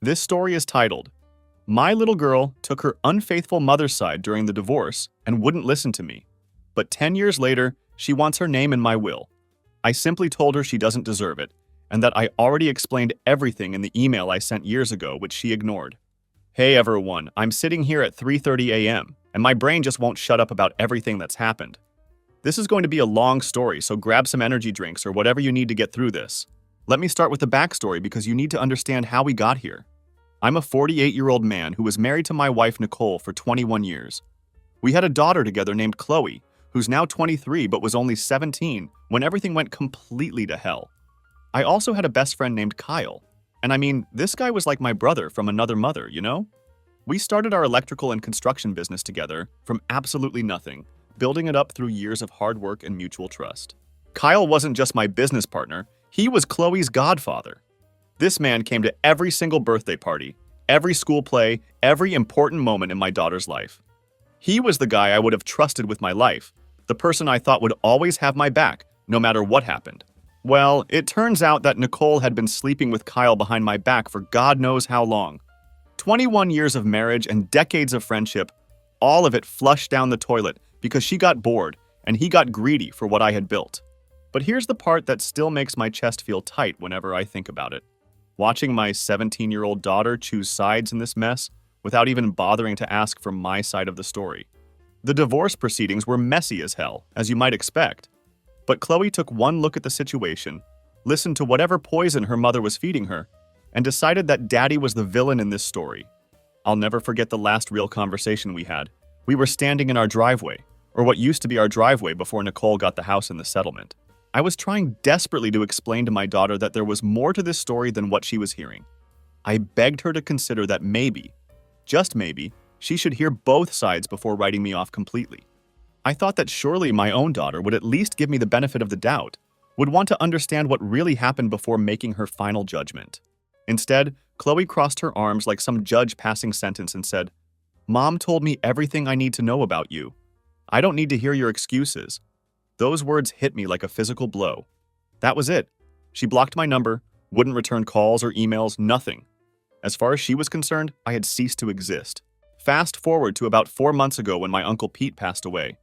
This story is titled, My Little Girl Took Her Unfaithful Mother's Side During the Divorce and Wouldn't Listen to Me. But 10 years later, she wants her name in my will. I simply told her she doesn't deserve it, and that I already explained everything in the email I sent years ago, which she ignored. Hey everyone, I'm sitting here at 3:30 a.m., and my brain just won't shut up about everything that's happened. This is going to be a long story, so grab some energy drinks or whatever you need to get through this. Let me start with the backstory because you need to understand how we got here. I'm a 48-year-old man who was married to my wife Nicole for 21 years. We had a daughter together named Chloe, who's now 23 but was only 17 when everything went completely to hell. I also had a best friend named Kyle. And I mean, this guy was like my brother from another mother, you know? We started our electrical and construction business together from absolutely nothing, building it up through years of hard work and mutual trust. Kyle wasn't just my business partner, he was Chloe's godfather. This man came to every single birthday party, every school play, every important moment in my daughter's life. He was the guy I would have trusted with my life, the person I thought would always have my back, no matter what happened. Well, it turns out that Nicole had been sleeping with Kyle behind my back for God knows how long. 21 years of marriage and decades of friendship, all of it flushed down the toilet because she got bored and he got greedy for what I had built. But here's the part that still makes my chest feel tight whenever I think about it. Watching my 17-year-old daughter choose sides in this mess without even bothering to ask for my side of the story. The divorce proceedings were messy as hell, as you might expect. But Chloe took one look at the situation, listened to whatever poison her mother was feeding her, and decided that Daddy was the villain in this story. I'll never forget the last real conversation we had. We were standing in our driveway, or what used to be our driveway before Nicole got the house in the settlement. I was trying desperately to explain to my daughter that there was more to this story than what she was hearing. I begged her to consider that maybe, just maybe, she should hear both sides before writing me off completely. I thought that surely my own daughter would at least give me the benefit of the doubt, would want to understand what really happened before making her final judgment. Instead, Chloe crossed her arms like some judge passing sentence and said, "Mom told me everything I need to know about you. I don't need to hear your excuses." Those words hit me like a physical blow. That was it. She blocked my number, wouldn't return calls or emails, nothing. As far as she was concerned, I had ceased to exist. Fast forward to about 4 months ago when my Uncle Pete passed away.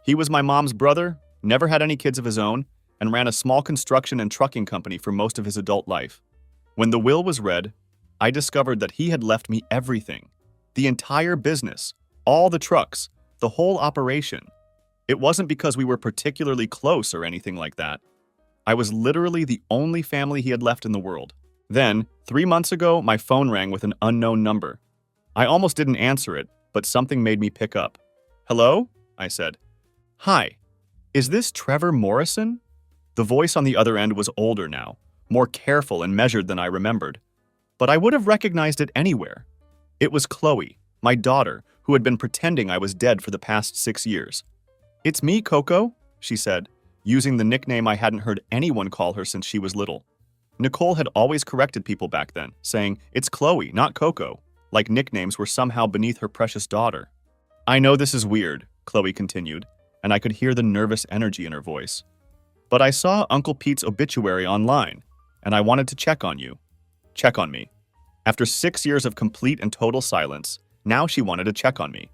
He was my mom's brother, never had any kids of his own, and ran a small construction and trucking company for most of his adult life. When the will was read, I discovered that he had left me everything. The entire business, all the trucks, the whole operation. It wasn't because we were particularly close or anything like that. I was literally the only family he had left in the world. Then, 3 months ago, my phone rang with an unknown number. I almost didn't answer it, but something made me pick up. "Hello?" I said. "Hi, is this Trevor Morrison?" The voice on the other end was older now, more careful and measured than I remembered. But I would have recognized it anywhere. It was Chloe, my daughter, who had been pretending I was dead for the past 6 years. "It's me, Coco," she said, using the nickname I hadn't heard anyone call her since she was little. Nicole had always corrected people back then, saying, "It's Chloe, not Coco," like nicknames were somehow beneath her precious daughter. "I know this is weird," Chloe continued, and I could hear the nervous energy in her voice. "But I saw Uncle Pete's obituary online, and I wanted to check on you. Check on me." After 6 years of complete and total silence, now she wanted to check on me.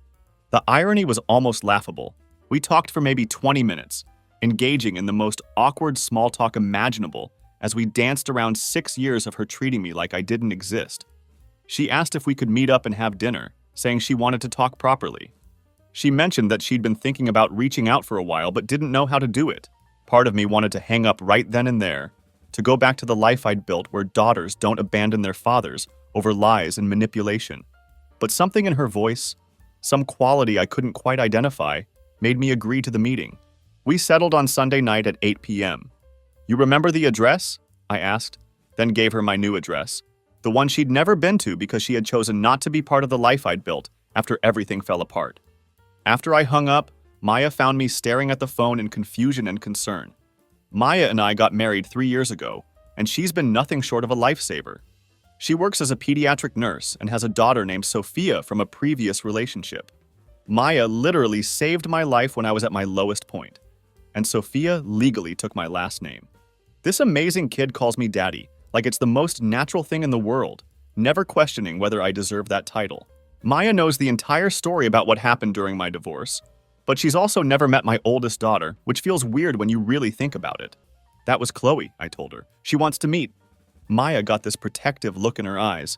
The irony was almost laughable. We talked for maybe 20 minutes, engaging in the most awkward small talk imaginable as we danced around 6 years of her treating me like I didn't exist. She asked if we could meet up and have dinner, saying she wanted to talk properly. She mentioned that she'd been thinking about reaching out for a while but didn't know how to do it. Part of me wanted to hang up right then and there, to go back to the life I'd built where daughters don't abandon their fathers over lies and manipulation. But something in her voice, some quality I couldn't quite identify, made me agree to the meeting. We settled on Sunday night at 8 p.m. "You remember the address?" I asked, then gave her my new address, the one she'd never been to because she had chosen not to be part of the life I'd built after everything fell apart. After I hung up, Maya found me staring at the phone in confusion and concern. Maya and I got married 3 years ago, and she's been nothing short of a lifesaver. She works as a pediatric nurse and has a daughter named Sophia from a previous relationship. Maya literally saved my life when I was at my lowest point, and Sophia legally took my last name. This amazing kid calls me daddy, like it's the most natural thing in the world, never questioning whether I deserve that title. Maya knows the entire story about what happened during my divorce, but she's also never met my oldest daughter, which feels weird when you really think about it. That was Chloe, I told her. She wants to meet. Maya got this protective look in her eyes,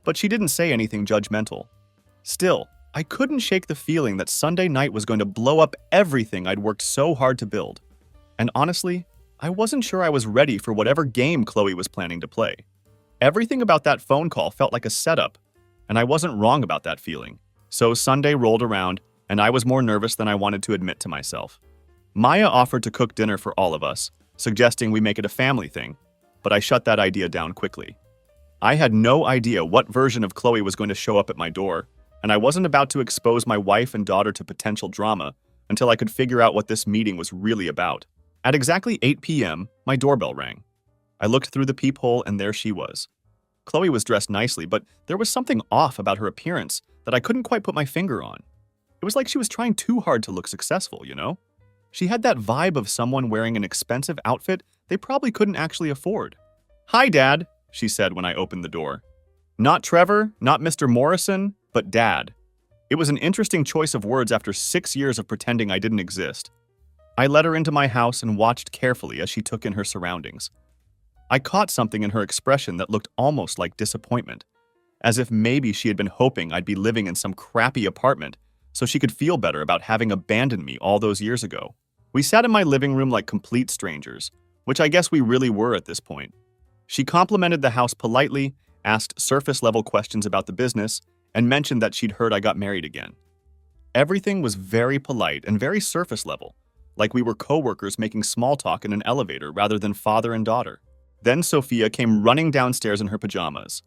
but she didn't say anything judgmental. Still, I couldn't shake the feeling that Sunday night was going to blow up everything I'd worked so hard to build. And honestly, I wasn't sure I was ready for whatever game Chloe was planning to play. Everything about that phone call felt like a setup, and I wasn't wrong about that feeling. So Sunday rolled around, and I was more nervous than I wanted to admit to myself. Maya offered to cook dinner for all of us, suggesting we make it a family thing, but I shut that idea down quickly. I had no idea what version of Chloe was going to show up at my door, and I wasn't about to expose my wife and daughter to potential drama until I could figure out what this meeting was really about. At exactly 8 p.m., my doorbell rang. I looked through the peephole, and there she was. Chloe was dressed nicely, but there was something off about her appearance that I couldn't quite put my finger on. It was like she was trying too hard to look successful, you know? She had that vibe of someone wearing an expensive outfit they probably couldn't actually afford. "Hi, Dad," she said when I opened the door. Not Trevor, not Mr. Morrison, but Dad. It was an interesting choice of words after 6 years of pretending I didn't exist. I led her into my house and watched carefully as she took in her surroundings. I caught something in her expression that looked almost like disappointment, as if maybe she had been hoping I'd be living in some crappy apartment so she could feel better about having abandoned me all those years ago. We sat in my living room like complete strangers, which I guess we really were at this point. She complimented the house politely, asked surface-level questions about the business, and mentioned that she'd heard I got married again. Everything was very polite and very surface-level, like we were co-workers making small talk in an elevator rather than father and daughter. Then Sophia came running downstairs in her pajamas.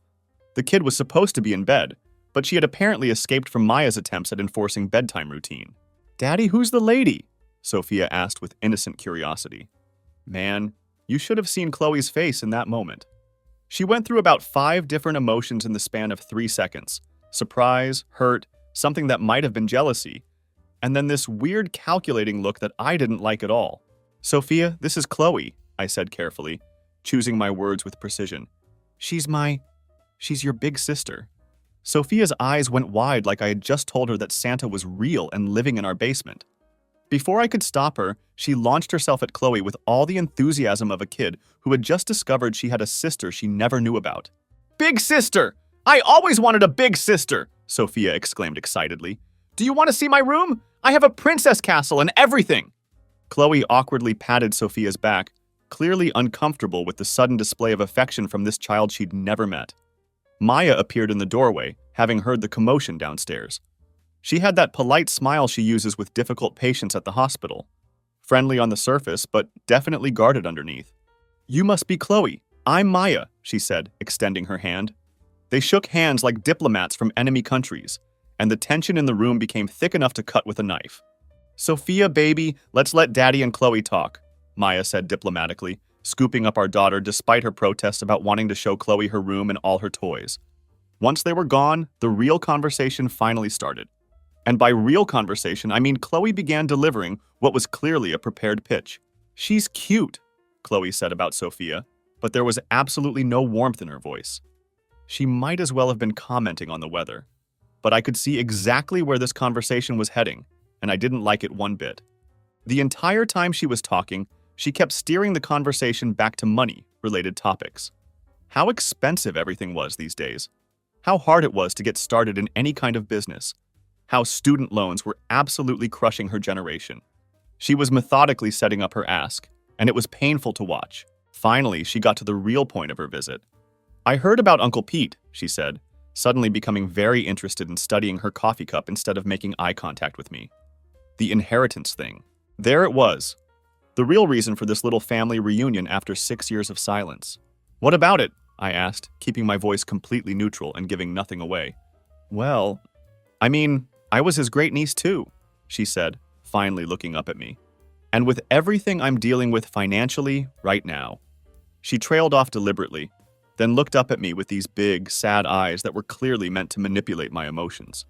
The kid was supposed to be in bed, but she had apparently escaped from Maya's attempts at enforcing bedtime routine. "Daddy, who's the lady?" Sophia asked with innocent curiosity. Man, you should have seen Chloe's face in that moment. She went through about 5 different emotions in the span of 3 seconds. Surprise, hurt, something that might have been jealousy, and then this weird calculating look that I didn't like at all. "Sophia, this is Chloe," I said carefully, choosing my words with precision. She's your big sister." Sophia's eyes went wide like I had just told her that Santa was real and living in our basement. Before I could stop her, she launched herself at Chloe with all the enthusiasm of a kid who had just discovered she had a sister she never knew about. "Big sister! I always wanted a big sister!" Sophia exclaimed excitedly. "Do you want to see my room? I have a princess castle and everything!" Chloe awkwardly patted Sophia's back, clearly uncomfortable with the sudden display of affection from this child she'd never met. Maya appeared in the doorway, having heard the commotion downstairs. She had that polite smile she uses with difficult patients at the hospital. Friendly on the surface, but definitely guarded underneath. "You must be Chloe. I'm Maya," she said, extending her hand. They shook hands like diplomats from enemy countries, and the tension in the room became thick enough to cut with a knife. "Sophia, baby, let's let Daddy and Chloe talk," Maya said diplomatically, scooping up our daughter despite her protests about wanting to show Chloe her room and all her toys. Once they were gone, the real conversation finally started. And by real conversation, I mean Chloe began delivering what was clearly a prepared pitch. "She's cute," Chloe said about Sophia, but there was absolutely no warmth in her voice. She might as well have been commenting on the weather. But I could see exactly where this conversation was heading, and I didn't like it one bit. The entire time she was talking, she kept steering the conversation back to money-related topics. How expensive everything was these days. How hard it was to get started in any kind of business. How student loans were absolutely crushing her generation. She was methodically setting up her ask, and it was painful to watch. Finally, she got to the real point of her visit. "I heard about Uncle Pete," she said, suddenly becoming very interested in studying her coffee cup instead of making eye contact with me. The inheritance thing. There it was. The real reason for this little family reunion after 6 years of silence. "What about it?" I asked, keeping my voice completely neutral and giving nothing away. "Well, I was his great-niece too," she said, finally looking up at me. "And with everything I'm dealing with financially right now." She trailed off deliberately, then looked up at me with these big, sad eyes that were clearly meant to manipulate my emotions.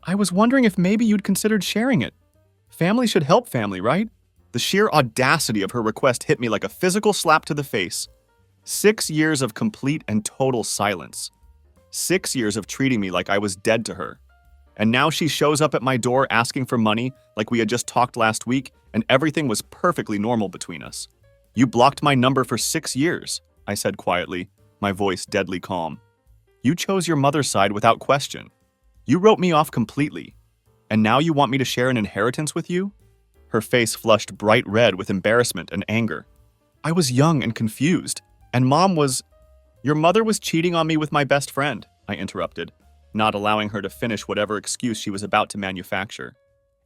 "I was wondering if maybe you'd considered sharing it. Family should help family, right?" The sheer audacity of her request hit me like a physical slap to the face. 6 years of complete and total silence. 6 years of treating me like I was dead to her. And now she shows up at my door asking for money like we had just talked last week and everything was perfectly normal between us. You blocked my number for 6 years, I said quietly, my voice deadly calm. You chose your mother's side without question. You wrote me off completely. And now you want me to share an inheritance with you? Her face flushed bright red with embarrassment and anger. I was young and confused, and Your mother was cheating on me with my best friend, I interrupted, not allowing her to finish whatever excuse she was about to manufacture.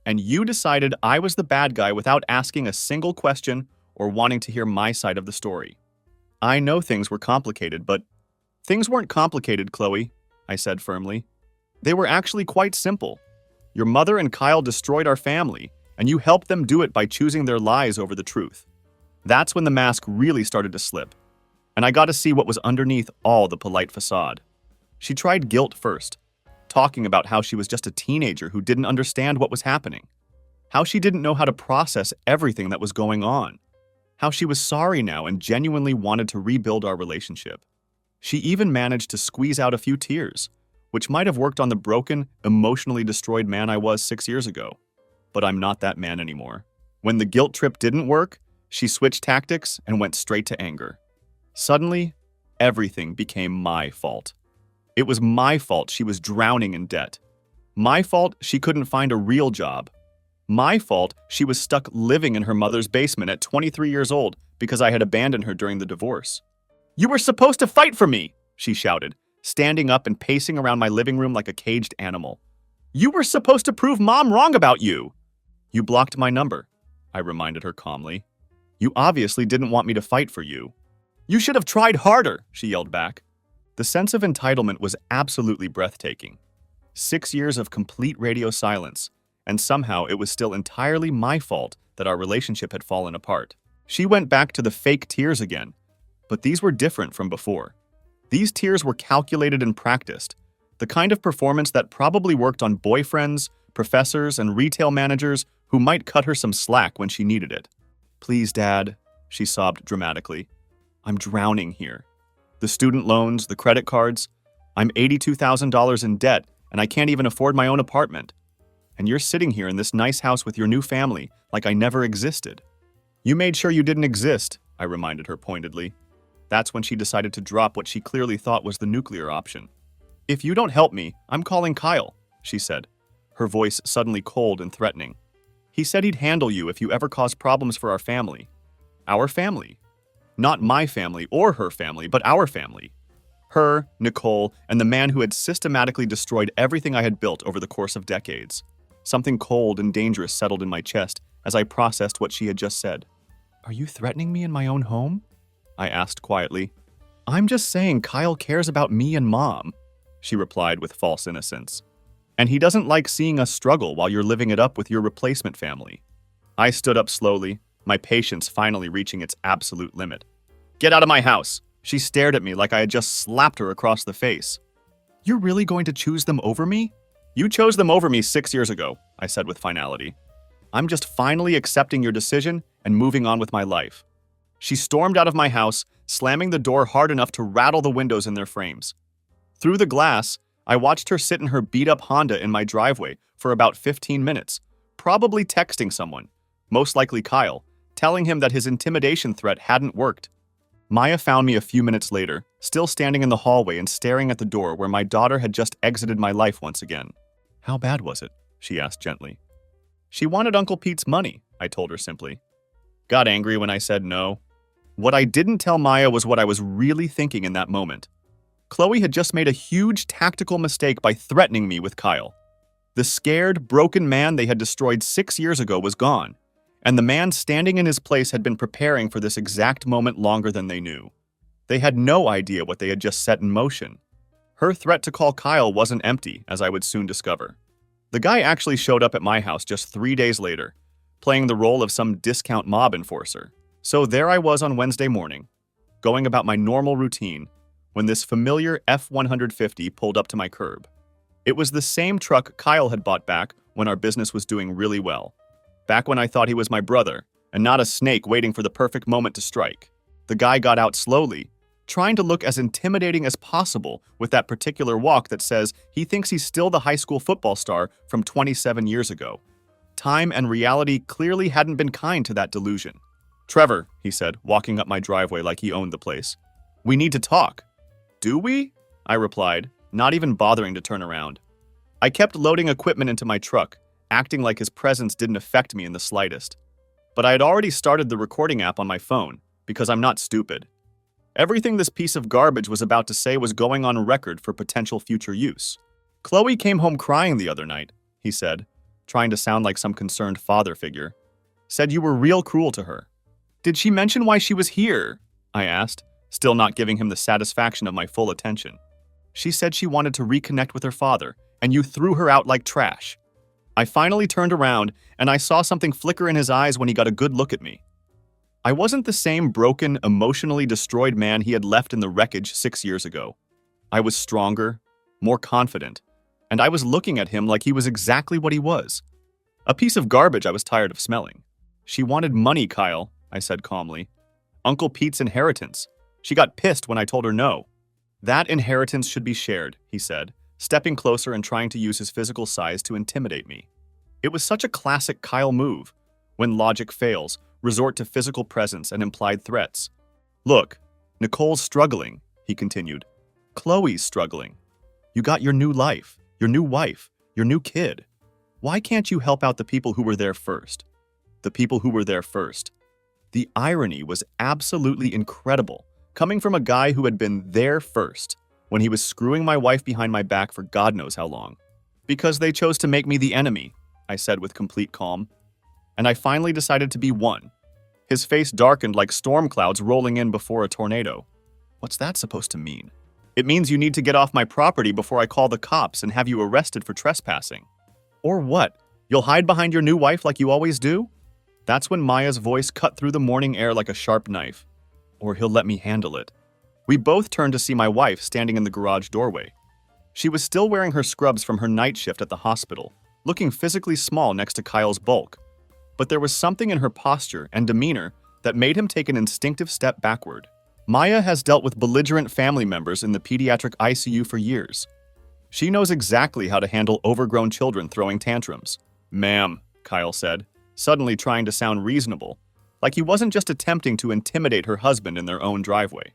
And you decided I was the bad guy without asking a single question or wanting to hear my side of the story. I know things were complicated, but things weren't complicated, Chloe, I said firmly. They were actually quite simple. Your mother and Kyle destroyed our family, and you helped them do it by choosing their lies over the truth. That's when the mask really started to slip, and I got to see what was underneath all the polite facade. She tried guilt first, talking about how she was just a teenager who didn't understand what was happening, how she didn't know how to process everything that was going on, how she was sorry now and genuinely wanted to rebuild our relationship. She even managed to squeeze out a few tears, which might have worked on the broken, emotionally destroyed man I was 6 years ago. But I'm not that man anymore. When the guilt trip didn't work, she switched tactics and went straight to anger. Suddenly, everything became my fault. It was my fault she was drowning in debt. My fault she couldn't find a real job. My fault she was stuck living in her mother's basement at 23 years old because I had abandoned her during the divorce. You were supposed to fight for me, she shouted, standing up and pacing around my living room like a caged animal. You were supposed to prove Mom wrong about you. You blocked my number, I reminded her calmly. You obviously didn't want me to fight for you. You should have tried harder, she yelled back. The sense of entitlement was absolutely breathtaking. 6 years of complete radio silence, and somehow it was still entirely my fault that our relationship had fallen apart. She went back to the fake tears again, but these were different from before. These tears were calculated and practiced, the kind of performance that probably worked on boyfriends, professors, and retail managers who might cut her some slack when she needed it. Please, Dad, she sobbed dramatically. I'm drowning here. The student loans, the credit cards. I'm $82,000 in debt, and I can't even afford my own apartment. And you're sitting here in this nice house with your new family like I never existed. You made sure you didn't exist, I reminded her pointedly. That's when she decided to drop what she clearly thought was the nuclear option. If you don't help me, I'm calling Kyle, she said, her voice suddenly cold and threatening. He said he'd handle you if you ever caused problems for our family. Our family. Not my family or her family, but our family. Her, Nicole, and the man who had systematically destroyed everything I had built over the course of decades. Something cold and dangerous settled in my chest as I processed what she had just said. Are you threatening me in my own home? I asked quietly. I'm just saying Kyle cares about me and Mom, she replied with false innocence. And he doesn't like seeing us struggle while you're living it up with your replacement family. I stood up slowly, my patience finally reaching its absolute limit. Get out of my house! She stared at me like I had just slapped her across the face. You're really going to choose them over me? You chose them over me 6 years ago, I said with finality. I'm just finally accepting your decision and moving on with my life. She stormed out of my house, slamming the door hard enough to rattle the windows in their frames. Through the glass, I watched her sit in her beat-up Honda in my driveway for about 15 minutes, probably texting someone, most likely Kyle, telling him that his intimidation threat hadn't worked. Maya found me a few minutes later, still standing in the hallway and staring at the door where my daughter had just exited my life once again. How bad was it? She asked gently. She wanted Uncle Pete's money, I told her simply. Got angry when I said no. What I didn't tell Maya was what I was really thinking in that moment. Chloe had just made a huge tactical mistake by threatening me with Kyle. The scared, broken man they had destroyed 6 years ago was gone, and the man standing in his place had been preparing for this exact moment longer than they knew. They had no idea what they had just set in motion. Her threat to call Kyle wasn't empty, as I would soon discover. The guy actually showed up at my house just 3 days later, playing the role of some discount mob enforcer. So there I was on Wednesday morning, going about my normal routine, when this familiar F-150 pulled up to my curb. It was the same truck Kyle had bought back when our business was doing really well. Back when I thought he was my brother, and not a snake waiting for the perfect moment to strike. The guy got out slowly, trying to look as intimidating as possible with that particular walk that says he thinks he's still the high school football star from 27 years ago. Time and reality clearly hadn't been kind to that delusion. "Trevor," he said, walking up my driveway like he owned the place. "We need to talk." "Do we?" I replied, not even bothering to turn around. I kept loading equipment into my truck, acting like his presence didn't affect me in the slightest. But I had already started the recording app on my phone, because I'm not stupid. Everything this piece of garbage was about to say was going on record for potential future use. "Chloe came home crying the other night," he said, trying to sound like some concerned father figure. "Said you were real cruel to her." "Did she mention why she was here?" I asked, still not giving him the satisfaction of my full attention. "She said she wanted to reconnect with her father, and you threw her out like trash." I finally turned around, and I saw something flicker in his eyes when he got a good look at me. I wasn't the same broken, emotionally destroyed man he had left in the wreckage 6 years ago. I was stronger, more confident, and I was looking at him like he was exactly what he was. A piece of garbage I was tired of smelling. "She wanted money, Kyle," I said calmly. "Uncle Pete's inheritance. She got pissed when I told her no." "That inheritance should be shared," he said, stepping closer and trying to use his physical size to intimidate me. It was such a classic Kyle move. When logic fails, resort to physical presence and implied threats. "Look, Nicole's struggling," he continued. "Chloe's struggling. You got your new life, your new wife, your new kid. Why can't you help out the people who were there first?" The people who were there first. The irony was absolutely incredible, coming from a guy who had been there first, when he was screwing my wife behind my back for God knows how long. "Because they chose to make me the enemy," I said with complete calm. "And I finally decided to be one." His face darkened like storm clouds rolling in before a tornado. "What's that supposed to mean?" "It means you need to get off my property before I call the cops and have you arrested for trespassing." "Or what? You'll hide behind your new wife like you always do?" That's when Maya's voice cut through the morning air like a sharp knife. "Or he'll let me handle it." We both turned to see my wife standing in the garage doorway. She was still wearing her scrubs from her night shift at the hospital, looking physically small next to Kyle's bulk. But there was something in her posture and demeanor that made him take an instinctive step backward. Maya has dealt with belligerent family members in the pediatric ICU for years. She knows exactly how to handle overgrown children throwing tantrums. "Ma'am," Kyle said, suddenly trying to sound reasonable, like he wasn't just attempting to intimidate her husband in their own driveway.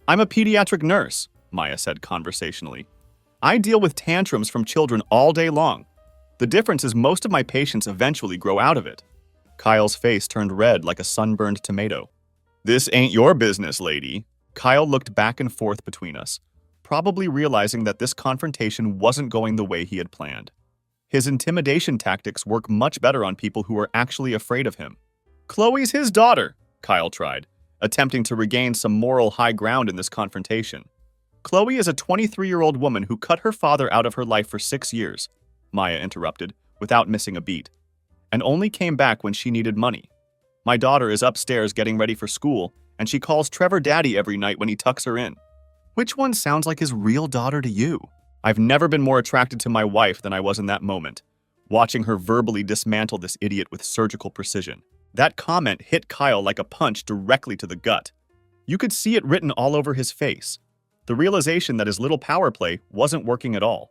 "I'm a pediatric nurse," Maya said conversationally. "I deal with tantrums from children all day long. The difference is most of my patients eventually grow out of it." Kyle's face turned red like a sunburned tomato. "This ain't your business, lady." Kyle looked back and forth between us, probably realizing that this confrontation wasn't going the way he had planned. His intimidation tactics work much better on people who are actually afraid of him. "Chloe's his daughter," Kyle tried, attempting to regain some moral high ground in this confrontation. "Chloe is a 23-year-old woman who cut her father out of her life for 6 years, Maya interrupted, without missing a beat, and only came back when she needed money. My daughter is upstairs getting ready for school, and she calls Trevor daddy every night when he tucks her in." "Which one sounds like his real daughter to you?" I've never been more attracted to my wife than I was in that moment, watching her verbally dismantle this idiot with surgical precision. That comment hit Kyle like a punch directly to the gut. You could see it written all over his face, the realization that his little power play wasn't working at all.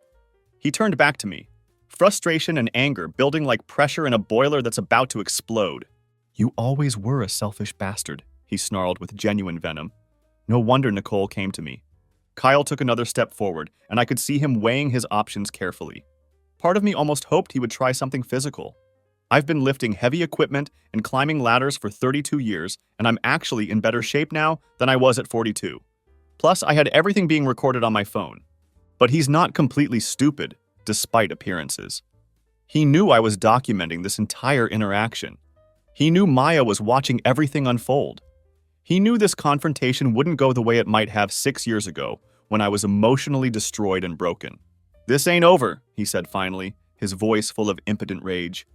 He turned back to me, frustration and anger building like pressure in a boiler that's about to explode. "You always were a selfish bastard," he snarled with genuine venom. "No wonder Nicole came to me." Kyle took another step forward, and I could see him weighing his options carefully. Part of me almost hoped he would try something physical. I've been lifting heavy equipment and climbing ladders for 32 years, and I'm actually in better shape now than I was at 42. Plus, I had everything being recorded on my phone. But he's not completely stupid, despite appearances. He knew I was documenting this entire interaction. He knew Maya was watching everything unfold. He knew this confrontation wouldn't go the way it might have 6 years ago, when I was emotionally destroyed and broken. "This ain't over," he said finally, his voice full of impotent rage.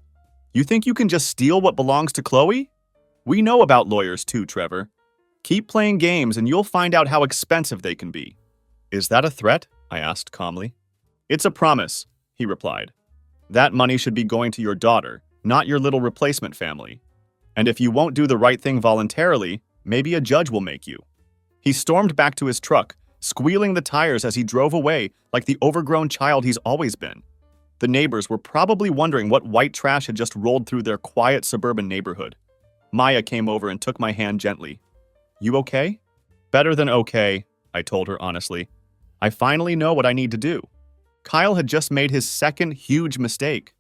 "You think you can just steal what belongs to Chloe? We know about lawyers too, Trevor. Keep playing games and you'll find out how expensive they can be." "Is that a threat?" I asked calmly. "It's a promise," he replied. "That money should be going to your daughter, not your little replacement family. And if you won't do the right thing voluntarily, maybe a judge will make you." He stormed back to his truck, squealing the tires as he drove away like the overgrown child he's always been. The neighbors were probably wondering what white trash had just rolled through their quiet suburban neighborhood. Maya came over and took my hand gently. "You okay?" "Better than okay," I told her honestly. "I finally know what I need to do." Kyle had just made his second huge mistake.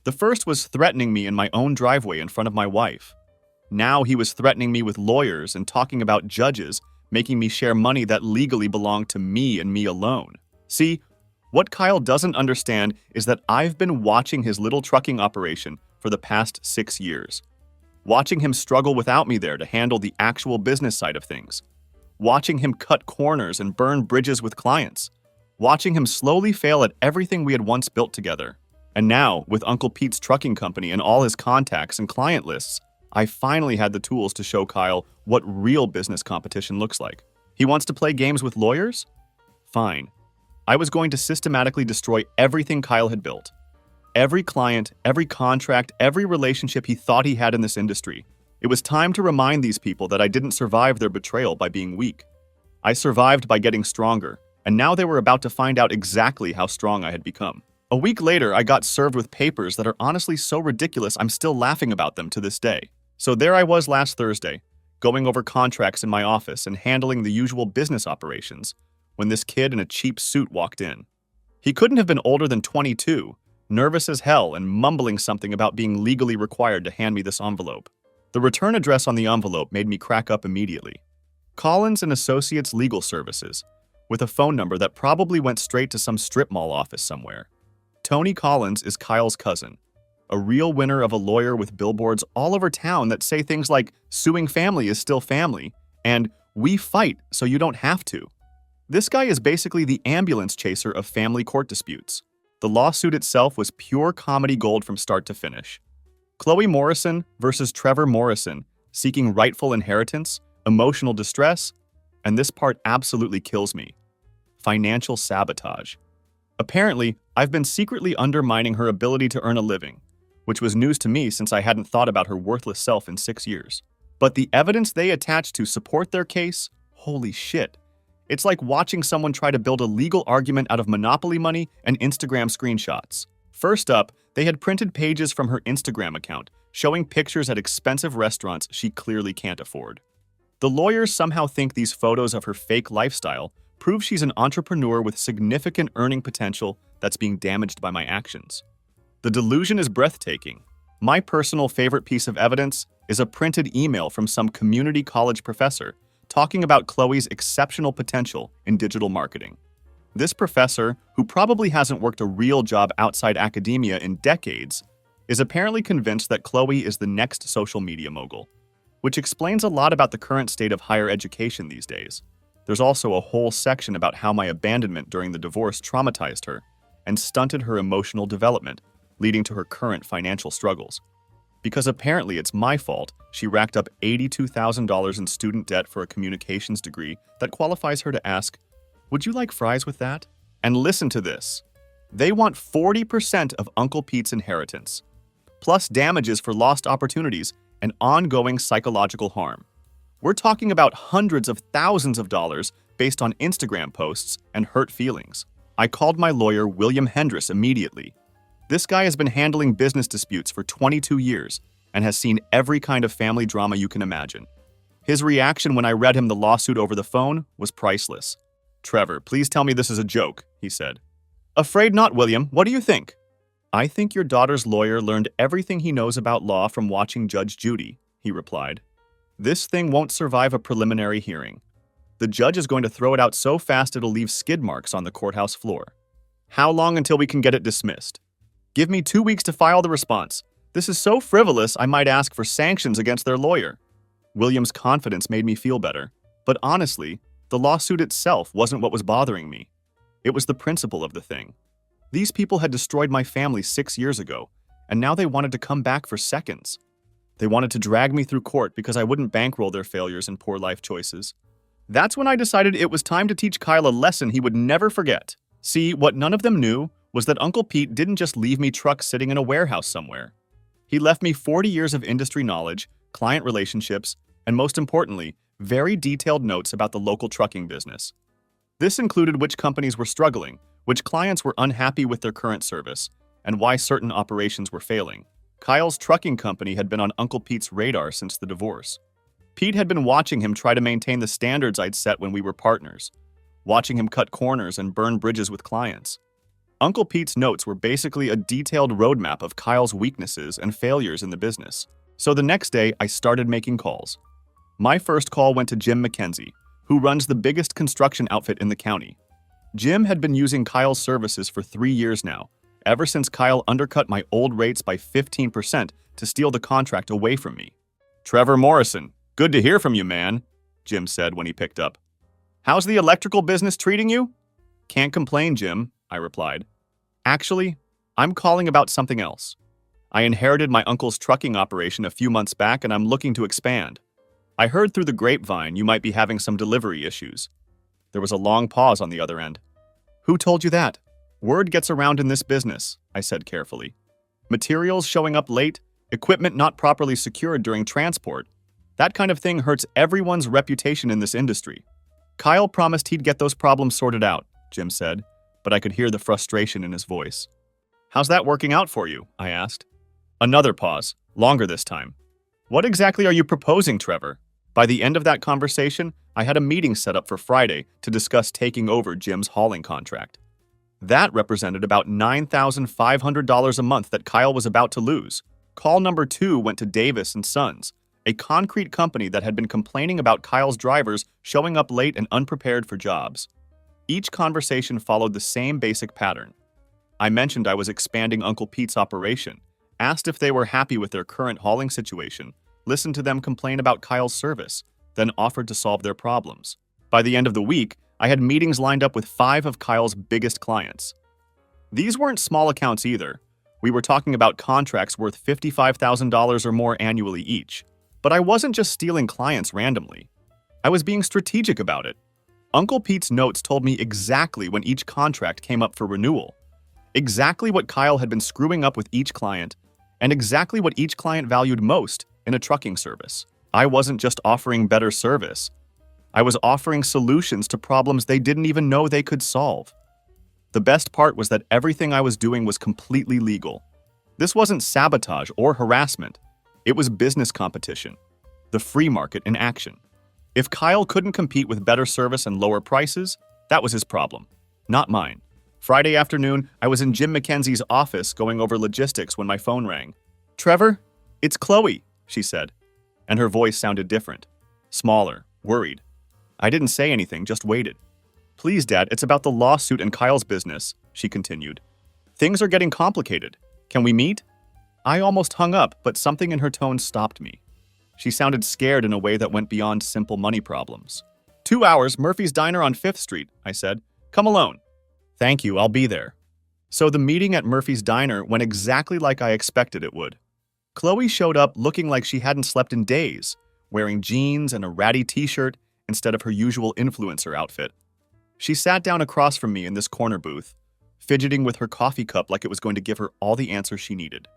The first was threatening me in my own driveway in front of my wife. Now he was threatening me with lawyers and talking about judges, making me share money that legally belonged to me and me alone. See, what Kyle doesn't understand is that I've been watching his little trucking operation for the past 6 years. Watching him struggle without me there to handle the actual business side of things. Watching him cut corners and burn bridges with clients. Watching him slowly fail at everything we had once built together. And now, with Uncle Pete's trucking company and all his contacts and client lists, I finally had the tools to show Kyle what real business competition looks like. He wants to play games with lawyers? Fine. I was going to systematically destroy everything Kyle had built. Every client, every contract, every relationship he thought he had in this industry. It was time to remind these people that I didn't survive their betrayal by being weak. I survived by getting stronger, and now they were about to find out exactly how strong I had become. A week later, I got served with papers that are honestly so ridiculous I'm still laughing about them to this day. So there I was last Thursday, going over contracts in my office and handling the usual business operations, when this kid in a cheap suit walked in. He couldn't have been older than 22, nervous as hell and mumbling something about being legally required to hand me this envelope. The return address on the envelope made me crack up immediately. Collins & Associates Legal Services, with a phone number that probably went straight to some strip mall office somewhere. Tony Collins is Kyle's cousin, a real winner of a lawyer with billboards all over town that say things like, "Suing family is still family," and "We fight so you don't have to." This guy is basically the ambulance chaser of family court disputes. The lawsuit itself was pure comedy gold from start to finish. Chloe Morrison versus Trevor Morrison, seeking rightful inheritance, emotional distress, and this part absolutely kills me: financial sabotage. Apparently, I've been secretly undermining her ability to earn a living, which was news to me since I hadn't thought about her worthless self in 6 years. But the evidence they attach to support their case, holy shit. It's like watching someone try to build a legal argument out of Monopoly money and Instagram screenshots. First up, they had printed pages from her Instagram account, showing pictures at expensive restaurants she clearly can't afford. The lawyers somehow think these photos of her fake lifestyle prove she's an entrepreneur with significant earning potential that's being damaged by my actions. The delusion is breathtaking. My personal favorite piece of evidence is a printed email from some community college professor talking about Chloe's exceptional potential in digital marketing. This professor, who probably hasn't worked a real job outside academia in decades, is apparently convinced that Chloe is the next social media mogul, which explains a lot about the current state of higher education these days. There's also a whole section about how my abandonment during the divorce traumatized her and stunted her emotional development, leading to her current financial struggles. Because apparently it's my fault, she racked up $82,000 in student debt for a communications degree that qualifies her to ask, "Would you like fries with that?" And listen to this. They want 40% of Uncle Pete's inheritance, plus damages for lost opportunities and ongoing psychological harm. We're talking about hundreds of thousands of dollars based on Instagram posts and hurt feelings. I called my lawyer, William Hendress, immediately. This guy has been handling business disputes for 22 years and has seen every kind of family drama you can imagine. His reaction when I read him the lawsuit over the phone was priceless. "Trevor, please tell me this is a joke," he said. "Afraid not, William. What do you think?" "I think your daughter's lawyer learned everything he knows about law from watching Judge Judy," he replied. "This thing won't survive a preliminary hearing. The judge is going to throw it out so fast it'll leave skid marks on the courthouse floor. How long until we can get it dismissed? Give me 2 weeks to file the response. This is so frivolous I might ask for sanctions against their lawyer." William's confidence made me feel better, but honestly, the lawsuit itself wasn't what was bothering me. It was the principle of the thing. These people had destroyed my family 6 years ago, and now they wanted to come back for seconds. They wanted to drag me through court because I wouldn't bankroll their failures and poor life choices. That's when I decided it was time to teach Kyle a lesson he would never forget. See, what none of them knew was that Uncle Pete didn't just leave me truck sitting in a warehouse somewhere. He left me 40 years of industry knowledge, client relationships, and most importantly, very detailed notes about the local trucking business. This included which companies were struggling, which clients were unhappy with their current service, and why certain operations were failing. Kyle's trucking company had been on Uncle Pete's radar since the divorce. Pete had been watching him try to maintain the standards I'd set when we were partners, watching him cut corners and burn bridges with clients. Uncle Pete's notes were basically a detailed roadmap of Kyle's weaknesses and failures in the business. So the next day, I started making calls. My first call went to Jim McKenzie, who runs the biggest construction outfit in the county. Jim had been using Kyle's services for 3 years now, ever since Kyle undercut my old rates by 15% to steal the contract away from me. "Trevor Morrison, good to hear from you, man," Jim said when he picked up. "How's the electrical business treating you?" "Can't complain, Jim," I replied. "Actually, I'm calling about something else. I inherited my uncle's trucking operation a few months back and I'm looking to expand. I heard through the grapevine you might be having some delivery issues." There was a long pause on the other end. "Who told you that?" "Word gets around in this business," I said carefully. "Materials showing up late, equipment not properly secured during transport. That kind of thing hurts everyone's reputation in this industry." "Kyle promised he'd get those problems sorted out," Jim said, but I could hear the frustration in his voice. "How's that working out for you?" I asked. Another pause, longer this time. "What exactly are you proposing, Trevor?" By the end of that conversation, I had a meeting set up for Friday to discuss taking over Jim's hauling contract. That represented about $9,500 a month that Kyle was about to lose. Call number 2 went to Davis & Sons, a concrete company that had been complaining about Kyle's drivers showing up late and unprepared for jobs. Each conversation followed the same basic pattern. I mentioned I was expanding Uncle Pete's operation, asked if they were happy with their current hauling situation, listened to them complain about Kyle's service, then offered to solve their problems. By the end of the week, I had meetings lined up with 5 of Kyle's biggest clients. These weren't small accounts either. We were talking about contracts worth $55,000 or more annually each. But I wasn't just stealing clients randomly. I was being strategic about it. Uncle Pete's notes told me exactly when each contract came up for renewal, exactly what Kyle had been screwing up with each client, and exactly what each client valued most in a trucking service. I wasn't just offering better service. I was offering solutions to problems they didn't even know they could solve. The best part was that everything I was doing was completely legal. This wasn't sabotage or harassment. It was business competition, the free market in action. If Kyle couldn't compete with better service and lower prices, that was his problem, not mine. Friday afternoon, I was in Jim McKenzie's office going over logistics when my phone rang. "Trevor, it's Chloe," she said, and her voice sounded different, smaller, worried. I didn't say anything, just waited. "Please, Dad, it's about the lawsuit and Kyle's business," she continued. "Things are getting complicated. Can we meet?" I almost hung up, but something in her tone stopped me. She sounded scared in a way that went beyond simple money problems. 2 hours, Murphy's Diner on 5th Street, I said. "Come alone." "Thank you, I'll be there." So the meeting at Murphy's Diner went exactly like I expected it would. Chloe showed up looking like she hadn't slept in days, wearing jeans and a ratty t-shirt instead of her usual influencer outfit. She sat down across from me in this corner booth, fidgeting with her coffee cup like it was going to give her all the answers she needed.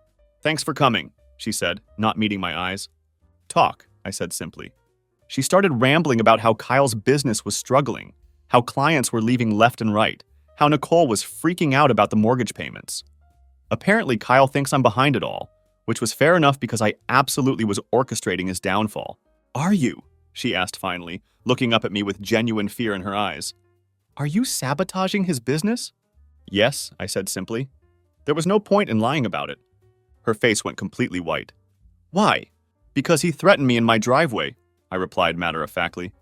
"Thanks for coming," she said, not meeting my eyes. "Talk," I said simply. She started rambling about how Kyle's business was struggling, how clients were leaving left and right, how Nicole was freaking out about the mortgage payments. Apparently, Kyle thinks I'm behind it all, which was fair enough because I absolutely was orchestrating his downfall. "Are you?" she asked finally, looking up at me with genuine fear in her eyes. "Are you sabotaging his business?" "Yes," I said simply. There was no point in lying about it. Her face went completely white. "Why?" "Because he threatened me in my driveway," I replied matter-of-factly.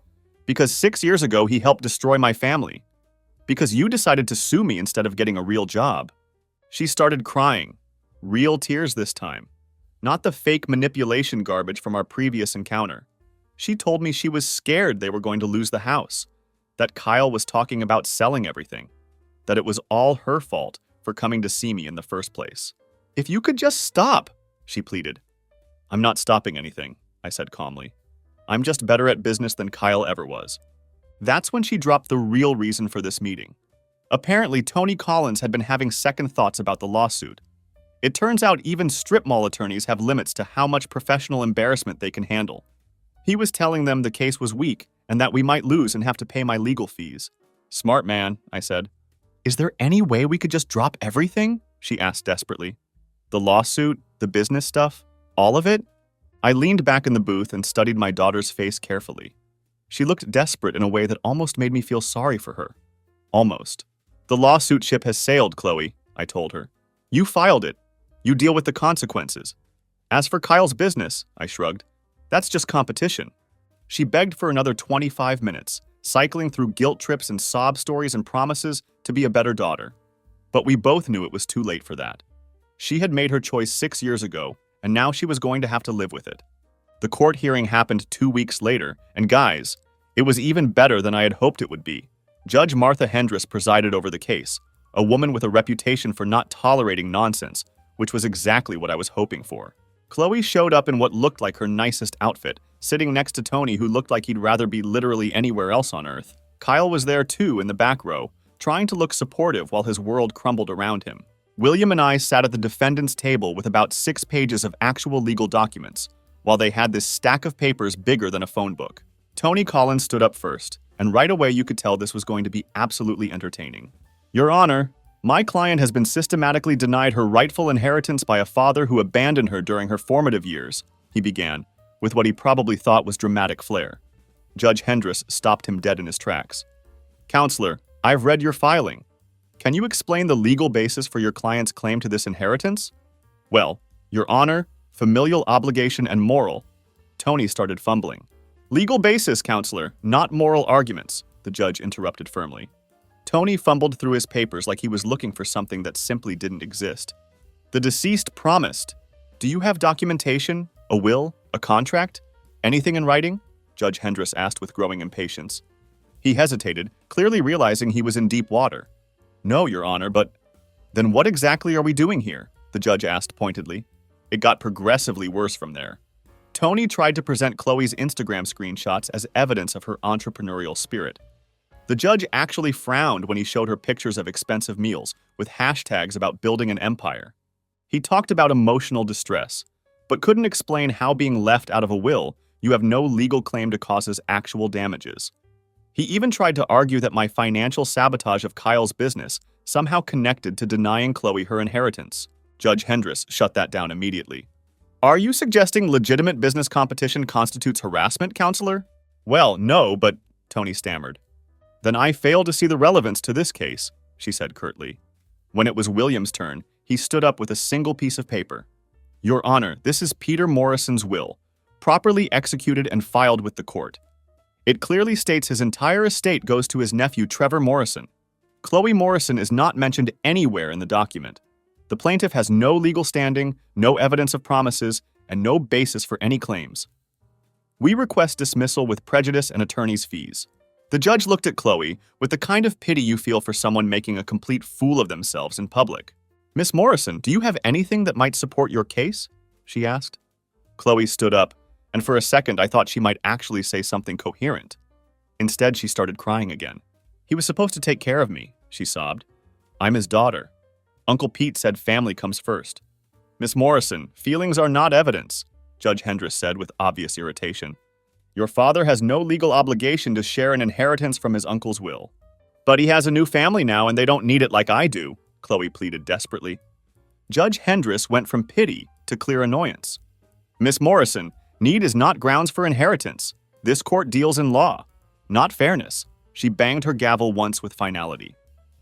"Because 6 years ago he helped destroy my family. Because you decided to sue me instead of getting a real job." She started crying. Real tears this time. Not the fake manipulation garbage from our previous encounter. She told me she was scared they were going to lose the house, that Kyle was talking about selling everything, that it was all her fault for coming to see me in the first place. "If you could just stop," she pleaded. "I'm not stopping anything," I said calmly. "I'm just better at business than Kyle ever was." That's when she dropped the real reason for this meeting. Apparently, Tony Collins had been having second thoughts about the lawsuit. It turns out even strip mall attorneys have limits to how much professional embarrassment they can handle. He was telling them the case was weak and that we might lose and have to pay my legal fees. Smart man, I said. Is there any way we could just drop everything? She asked desperately. The lawsuit, the business stuff, all of it? I leaned back in the booth and studied my daughter's face carefully. She looked desperate in a way that almost made me feel sorry for her. Almost. The lawsuit ship has sailed, Chloe, I told her. You filed it. You deal with the consequences. As for Kyle's business, I shrugged, that's just competition. She begged for another 25 minutes, cycling through guilt trips and sob stories and promises to be a better daughter. But we both knew it was too late for that. She had made her choice 6 years ago, and now she was going to have to live with it. The court hearing happened 2 weeks later, and guys, it was even better than I had hoped it would be. Judge Martha Hendris presided over the case, a woman with a reputation for not tolerating nonsense, which was exactly what I was hoping for. Chloe showed up in what looked like her nicest outfit, sitting next to Tony, who looked like he'd rather be literally anywhere else on Earth. Kyle was there too, in the back row, trying to look supportive while his world crumbled around him. William and I sat at the defendant's table with about 6 pages of actual legal documents, while they had this stack of papers bigger than a phone book. Tony Collins stood up first, and right away you could tell this was going to be absolutely entertaining. Your Honor, my client has been systematically denied her rightful inheritance by a father who abandoned her during her formative years, he began, with what he probably thought was dramatic flair. Judge Hendris stopped him dead in his tracks. Counselor, I've read your filing. Can you explain the legal basis for your client's claim to this inheritance? Well, Your Honor, familial obligation and moral. Tony started fumbling. Legal basis, Counselor, not moral arguments, the judge interrupted firmly. Tony fumbled through his papers like he was looking for something that simply didn't exist. The deceased promised. Do you have documentation, a will, a contract? Anything in writing? Judge Hendris asked with growing impatience. He hesitated, clearly realizing he was in deep water. No, Your Honor, but... Then what exactly are we doing here? The judge asked pointedly. It got progressively worse from there. Tony tried to present Chloe's Instagram screenshots as evidence of her entrepreneurial spirit. The judge actually frowned when he showed her pictures of expensive meals with hashtags about building an empire. He talked about emotional distress, but couldn't explain how being left out of a will, you have no legal claim to causes actual damages. He even tried to argue that my financial sabotage of Kyle's business somehow connected to denying Chloe her inheritance. Judge Hendris shut that down immediately. Are you suggesting legitimate business competition constitutes harassment, Counselor? Well, no, but... Tony stammered. Then I fail to see the relevance to this case, she said curtly. When it was William's turn, he stood up with a single piece of paper. Your Honor, this is Peter Morrison's will, properly executed and filed with the court. It clearly states his entire estate goes to his nephew Trevor Morrison. Chloe Morrison is not mentioned anywhere in the document. The plaintiff has no legal standing, no evidence of promises, and no basis for any claims. We request dismissal with prejudice and attorney's fees. The judge looked at Chloe with the kind of pity you feel for someone making a complete fool of themselves in public. Miss Morrison, do you have anything that might support your case? She asked. Chloe stood up, and for a second I thought she might actually say something coherent. Instead, she started crying again. He was supposed to take care of me, she sobbed. I'm his daughter. Uncle Pete said family comes first. Miss Morrison, feelings are not evidence, Judge Hendris said with obvious irritation. Your father has no legal obligation to share an inheritance from his uncle's will. But he has a new family now and they don't need it like I do, Chloe pleaded desperately. Judge Hendris went from pity to clear annoyance. Miss Morrison, need is not grounds for inheritance. This court deals in law, not fairness. She banged her gavel once with finality.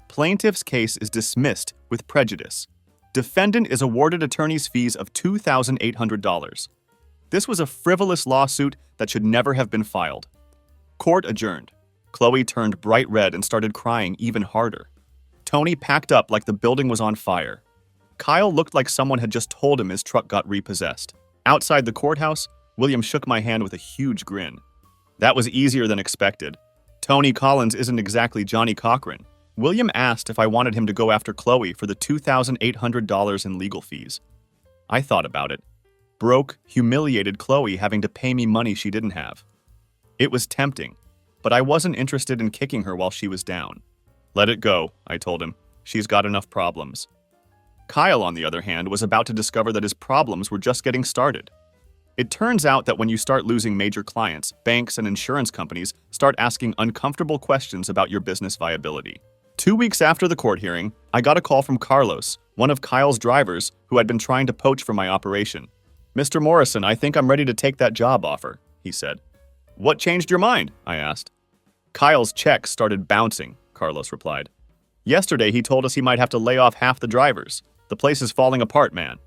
Plaintiff's case is dismissed with prejudice. Defendant is awarded attorney's fees of $2,800. This was a frivolous lawsuit that should never have been filed. Court adjourned. Chloe turned bright red and started crying even harder. Tony packed up like the building was on fire. Kyle looked like someone had just told him his truck got repossessed. Outside the courthouse, William shook my hand with a huge grin. That was easier than expected. Tony Collins isn't exactly Johnny Cochran. William asked if I wanted him to go after Chloe for the $2,800 in legal fees. I thought about it. Broke, humiliated Chloe having to pay me money she didn't have. It was tempting, but I wasn't interested in kicking her while she was down. Let it go, I told him. She's got enough problems. Kyle, on the other hand, was about to discover that his problems were just getting started. It turns out that when you start losing major clients, banks and insurance companies start asking uncomfortable questions about your business viability. 2 weeks after the court hearing, I got a call from Carlos, one of Kyle's drivers who had been trying to poach from my operation. "Mr. Morrison, I think I'm ready to take that job offer," he said. "What changed your mind?" I asked. "Kyle's checks started bouncing," Carlos replied. "Yesterday he told us he might have to lay off half the drivers. The place is falling apart, man."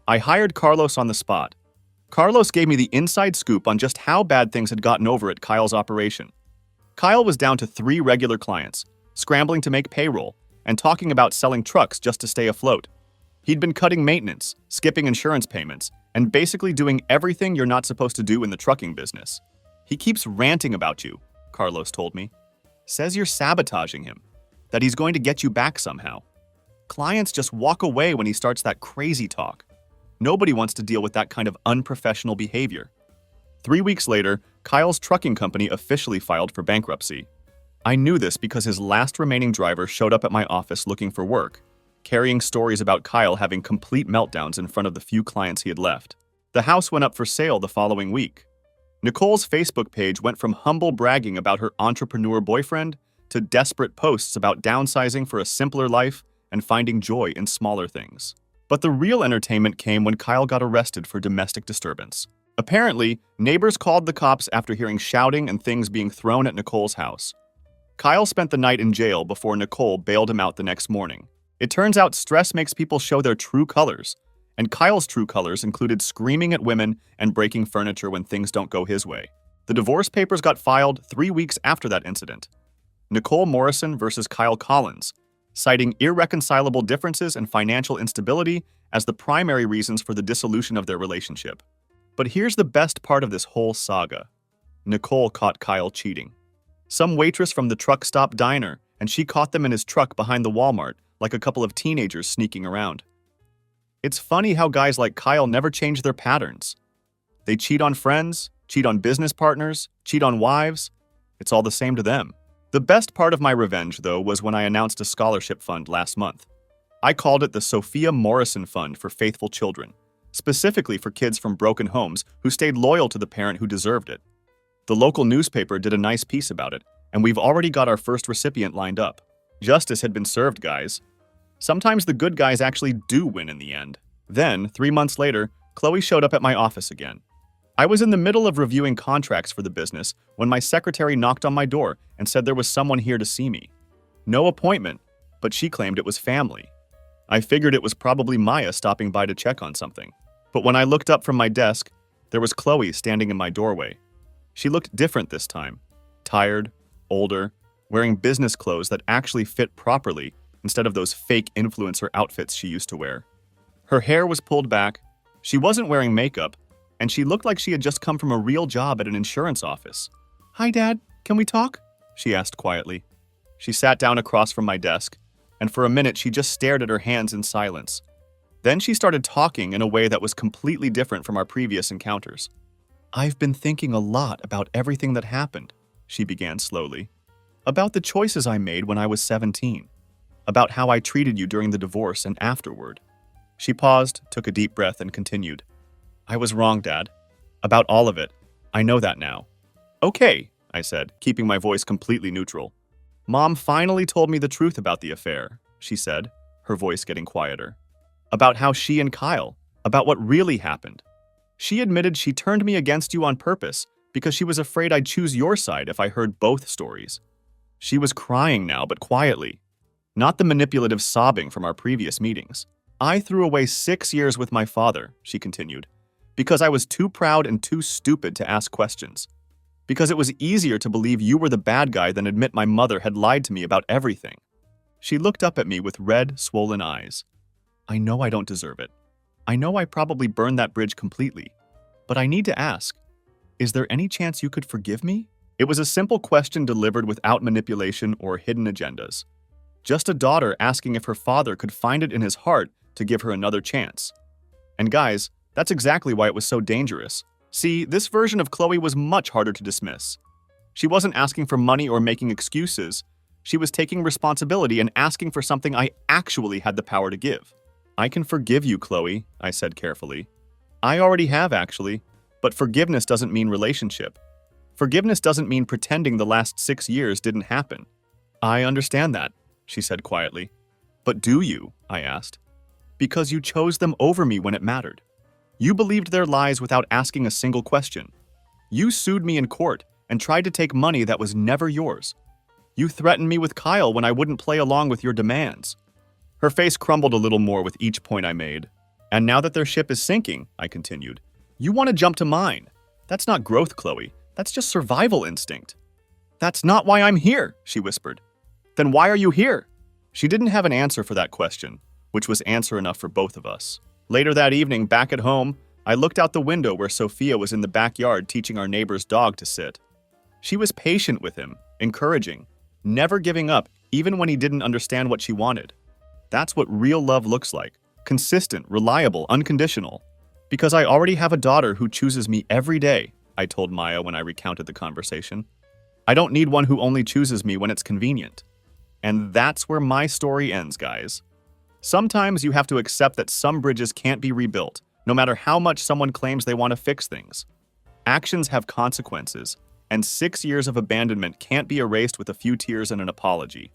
I hired Carlos on the spot. Carlos gave me the inside scoop on just how bad things had gotten over at Kyle's operation. Kyle was down to 3 regular clients, scrambling to make payroll, and talking about selling trucks just to stay afloat. He'd been cutting maintenance, skipping insurance payments, and basically doing everything you're not supposed to do in the trucking business. "He keeps ranting about you," Carlos told me. "Says you're sabotaging him, that he's going to get you back somehow. Clients just walk away when he starts that crazy talk. Nobody wants to deal with that kind of unprofessional behavior." 3 weeks later, Kyle's trucking company officially filed for bankruptcy. I knew this because his last remaining driver showed up at my office looking for work, carrying stories about Kyle having complete meltdowns in front of the few clients he had left. The house went up for sale the following week. Nicole's Facebook page went from humble bragging about her entrepreneur boyfriend to desperate posts about downsizing for a simpler life and finding joy in smaller things. But the real entertainment came when Kyle got arrested for domestic disturbance. Apparently, neighbors called the cops after hearing shouting and things being thrown at Nicole's house. Kyle spent the night in jail before Nicole bailed him out the next morning. It turns out stress makes people show their true colors, and Kyle's true colors included screaming at women and breaking furniture when things don't go his way. The divorce papers got filed 3 weeks after that incident. Nicole Morrison versus Kyle Collins, citing irreconcilable differences and financial instability as the primary reasons for the dissolution of their relationship. But here's the best part of this whole saga. Nicole caught Kyle cheating. Some waitress from the truck stop diner, and she caught them in his truck behind the Walmart, like a couple of teenagers sneaking around. It's funny how guys like Kyle never change their patterns. They cheat on friends, cheat on business partners, cheat on wives. It's all the same to them. The best part of my revenge, though, was when I announced a scholarship fund last month. I called it the Sophia Morrison Fund for Faithful Children, specifically for kids from broken homes who stayed loyal to the parent who deserved it. The local newspaper did a nice piece about it, and we've already got our first recipient lined up. Justice had been served, guys. Sometimes the good guys actually do win in the end. Then, 3 months later, Chloe showed up at my office again. I was in the middle of reviewing contracts for the business when my secretary knocked on my door and said there was someone here to see me. No appointment, but she claimed it was family. I figured it was probably Maya stopping by to check on something. But when I looked up from my desk, there was Chloe standing in my doorway. She looked different this time. Tired, older, wearing business clothes that actually fit properly instead of those fake influencer outfits she used to wear. Her hair was pulled back, she wasn't wearing makeup, and she looked like she had just come from a real job at an insurance office. "Hi, Dad. Can we talk?" she asked quietly. She sat down across from my desk, and for a minute she just stared at her hands in silence. Then she started talking in a way that was completely different from our previous encounters. "I've been thinking a lot about everything that happened," she began slowly. "About the choices I made when I was 17. About how I treated you during the divorce and afterward." She paused, took a deep breath, and continued. "I was wrong, Dad. About all of it. I know that now." "Okay," I said, keeping my voice completely neutral. "Mom finally told me the truth about the affair," she said, her voice getting quieter. "About how she and Kyle, about what really happened. She admitted she turned me against you on purpose because she was afraid I'd choose your side if I heard both stories." She was crying now, but quietly. Not the manipulative sobbing from our previous meetings. "I threw away 6 years with my father," she continued, "because I was too proud and too stupid to ask questions. Because it was easier to believe you were the bad guy than admit my mother had lied to me about everything." She looked up at me with red, swollen eyes. "I know I don't deserve it. I know I probably burned that bridge completely. But I need to ask, is there any chance you could forgive me?" It was a simple question delivered without manipulation or hidden agendas. Just a daughter asking if her father could find it in his heart to give her another chance. And guys, that's exactly why it was so dangerous. See, this version of Chloe was much harder to dismiss. She wasn't asking for money or making excuses. She was taking responsibility and asking for something I actually had the power to give. "I can forgive you, Chloe," I said carefully. "I already have, actually. But forgiveness doesn't mean relationship. Forgiveness doesn't mean pretending the last 6 years didn't happen. I understand that, she said quietly. But do you? I asked. Because you chose them over me when it mattered. You believed their lies without asking a single question. You sued me in court and tried to take money that was never yours. You threatened me with Kyle when I wouldn't play along with your demands. Her face crumbled a little more with each point I made. And now that their ship is sinking, I continued, you want to jump to mine. That's not growth, Chloe. That's just survival instinct. That's not why I'm here, she whispered. Then why are you here? She didn't have an answer for that question, which was answer enough for both of us. Later that evening, back at home, I looked out the window where Sophia was in the backyard teaching our neighbor's dog to sit. She was patient with him, encouraging, never giving up even when he didn't understand what she wanted. That's what real love looks like. Consistent, reliable, unconditional. Because I already have a daughter who chooses me every day, I told Maya when I recounted the conversation. I don't need one who only chooses me when it's convenient. And that's where my story ends, guys. Sometimes you have to accept that some bridges can't be rebuilt, no matter how much someone claims they want to fix things. Actions have consequences, and 6 years of abandonment can't be erased with a few tears and an apology.